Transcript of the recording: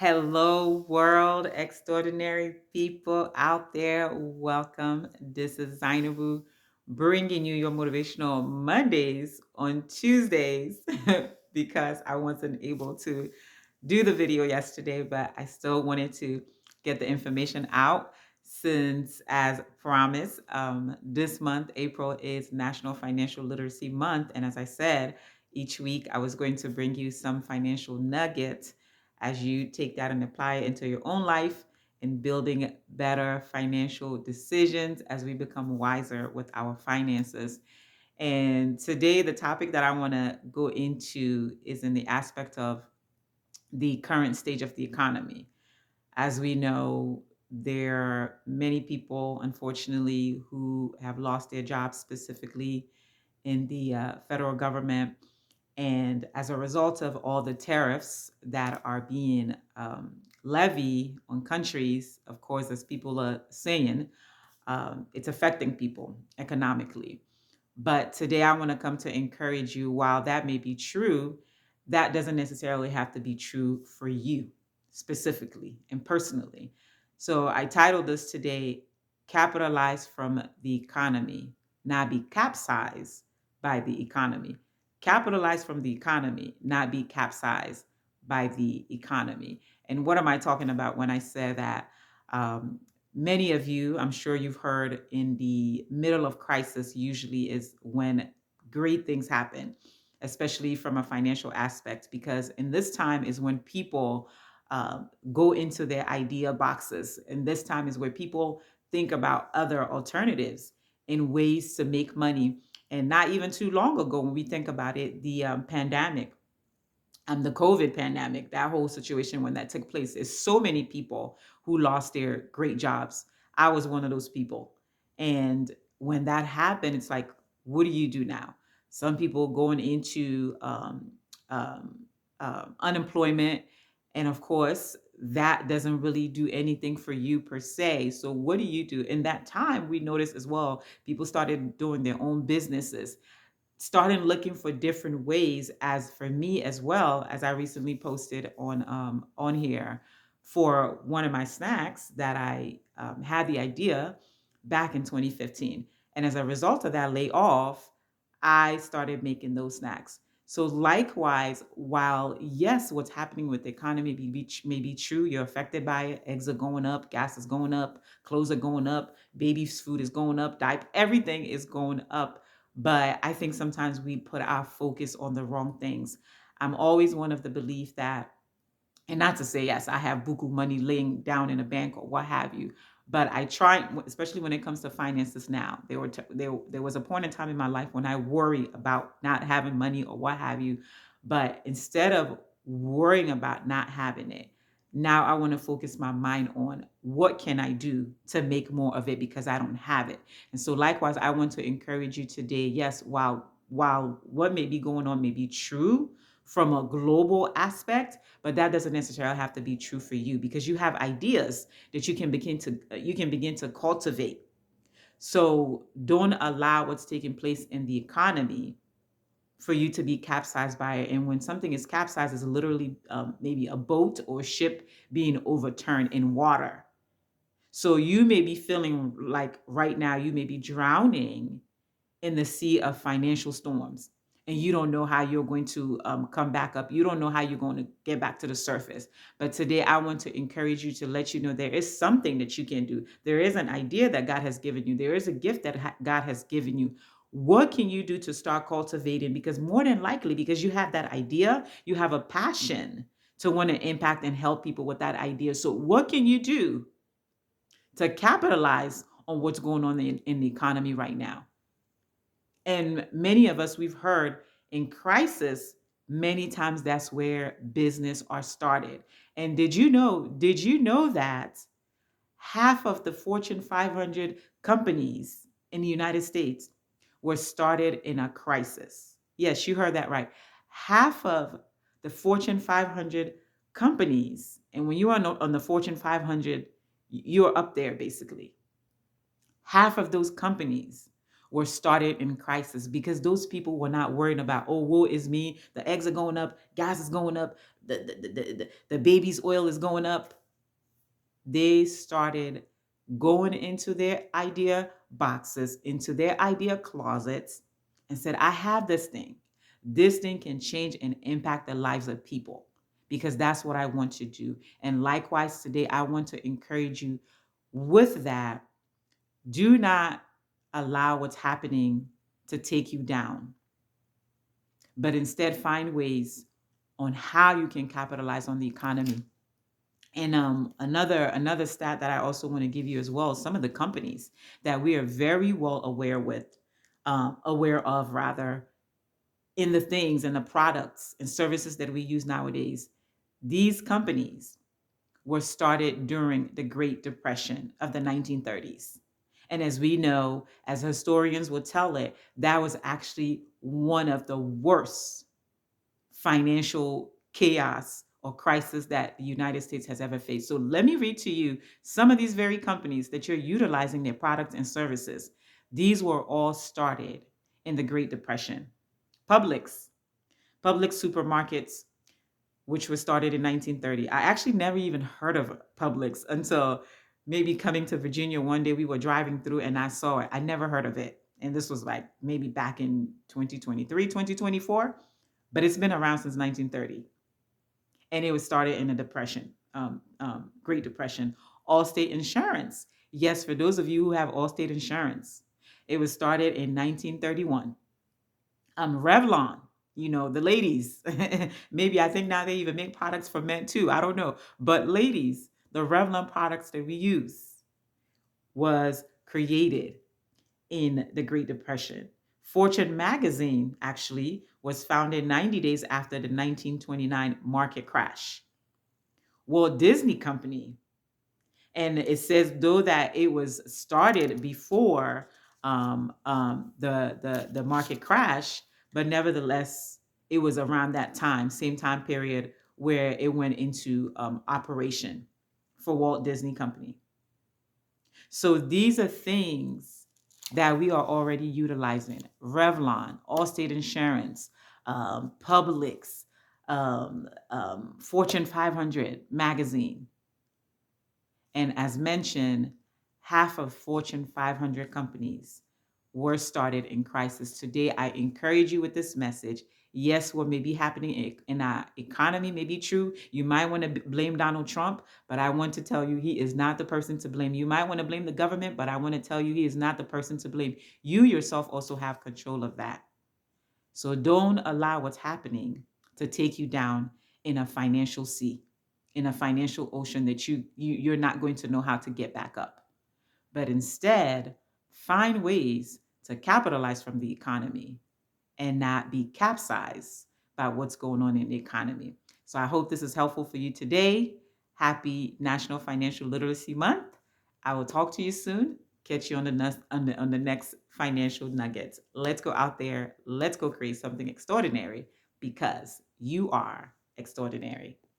Hello, world, extraordinary people out there. Welcome. This is Zainabu bringing you your motivational Mondays on Tuesdays because I wasn't able to do the video yesterday, but I still wanted to get the information out since, as promised, this month, April, is National Financial Literacy Month. And as I said, each week I was going to bring you some financial nuggets as you take that and apply it into your own life in building better financial decisions as we become wiser with our finances. And today, the topic that I want to go into is in the aspect of the current stage of the economy. As we know, there are many people, unfortunately, who have lost their jobs, specifically in the federal government. And as a result of all the tariffs that are being levied on countries, of course, as people are saying, it's affecting people economically. But today I want to come to encourage you, while that may be true, that doesn't necessarily have to be true for you specifically and personally. So I titled this today, Capitalize from the Economy, Not Be Capsized by the Economy. Capitalize from the economy, not be capsized by the economy. And what am I talking about when I say that? Um, Many of you, I'm sure you've heard, in the middle of crisis usually is when great things happen, especially from a financial aspect, because in this time is when people go into their idea boxes. And this time is where people think about other alternatives and ways to make money. And not even too long ago, when we think about it, the pandemic, the COVID pandemic, that whole situation when that took place, is so many people who lost their great jobs. I was one of those people. And when that happened, it's like, what do you do now? Some people going into um, unemployment. And of course, that doesn't really do anything for you per se. So, what do you do? In that time, we noticed as well, people started doing their own businesses, starting looking for different ways. As for me as well, as I recently posted on here for one of my snacks that I had the idea back in 2015. And as a result of that layoff, I started making those snacks. So likewise, while yes, what's happening with the economy may be true, you're affected by it. Eggs are going up, gas is going up, clothes are going up, baby's food is going up, diaper, everything is going up. But I think sometimes we put our focus on the wrong things. I'm always one of the belief that, and not to say, yes, I have buku money laying down in a bank or what have you, but I try, especially when it comes to finances now. There was a point in time in my life when I worry about not having money or what have you. But instead of worrying about not having it, now I want to focus my mind on what can I do to make more of it because I don't have it. And so likewise, I want to encourage you today. Yes, while what may be going on may be true from a global aspect, but that doesn't necessarily have to be true for you, because you have ideas that you can begin to cultivate. So don't allow what's taking place in the economy for you to be capsized by it. And when something is capsized, is literally maybe a boat or ship being overturned in water. So you may be feeling like right now you may be drowning in the sea of financial storms, and you don't know how you're going to come back up. You don't know how you're going to get back to the surface. But today I want to encourage you, to let you know there is something that you can do. There is an idea that God has given you. There is a gift that God has given you. What can you do to start cultivating? Because more than likely, because you have that idea, you have a passion to want to impact and help people with that idea. So what can you do to capitalize on what's going on in the economy right now? And many of us, we've heard, in crisis, many times that's where business are started. And did you know that half of the Fortune 500 companies in the United States were started in a crisis? Yes, you heard that right. Half of the Fortune 500 companies, and when you're on the Fortune 500, you're up there basically. Half of those companies were started in crisis because those people were not worried about, oh, woe is me, the eggs are going up, gas is going up, the baby's oil is going up. They started going into their idea boxes, into their idea closets, and said, I have this thing. This thing can change and impact the lives of people because that's what I want to do. And likewise, today, I want to encourage you with that. Do not allow what's happening to take you down, but instead find ways on how you can capitalize on the economy. And another stat that I also want to give you as well, some of the companies that we are very well aware of rather, in the things and the products and services that we use nowadays. These companies were started during the Great Depression of the 1930s. And as we know, as historians will tell it, that was actually one of the worst financial chaos or crisis that the United States has ever faced. So let me read to you some of these very companies that you're utilizing their products and services. These were all started in the Great Depression. Publix, Publix supermarkets, which was started in 1930. I actually never even heard of Publix until maybe coming to Virginia one day. We were driving through and I saw it. I never heard of it. And this was like maybe back in 2023, 2024, but it's been around since 1930. And it was started in the Depression, Great Depression. Allstate Insurance. Yes, for those of you who have Allstate Insurance, it was started in 1931. Revlon, the ladies. Maybe I think now they even make products for men too. I don't know. But ladies, the Revlon products that we use was created in the Great Depression. Fortune magazine actually was founded 90 days after the 1929 market crash. Walt Disney Company, and it says though that it was started before the market crash, but nevertheless it was around that time, same time period where it went into operation for Walt Disney Company. So these are things that we are already utilizing. Revlon, Allstate Insurance, Publix, Fortune 500 magazine. And as mentioned, half of Fortune 500 companies were started in crisis. Today, I encourage you with this message. Yes, what may be happening in our economy may be true. You might want to blame Donald Trump, but I want to tell you he is not the person to blame. You might want to blame the government, but I want to tell you he is not the person to blame. You yourself also have control of that. So don't allow what's happening to take you down in a financial sea, in a financial ocean that you're not going to know how to get back up. But instead, find ways to capitalize from the economy and not be capsized by what's going on in the economy. So I hope this is helpful for you today. Happy National Financial Literacy Month. I will talk to you soon. Catch you on the next financial nuggets. Let's go out there. Let's go create something extraordinary because you are extraordinary.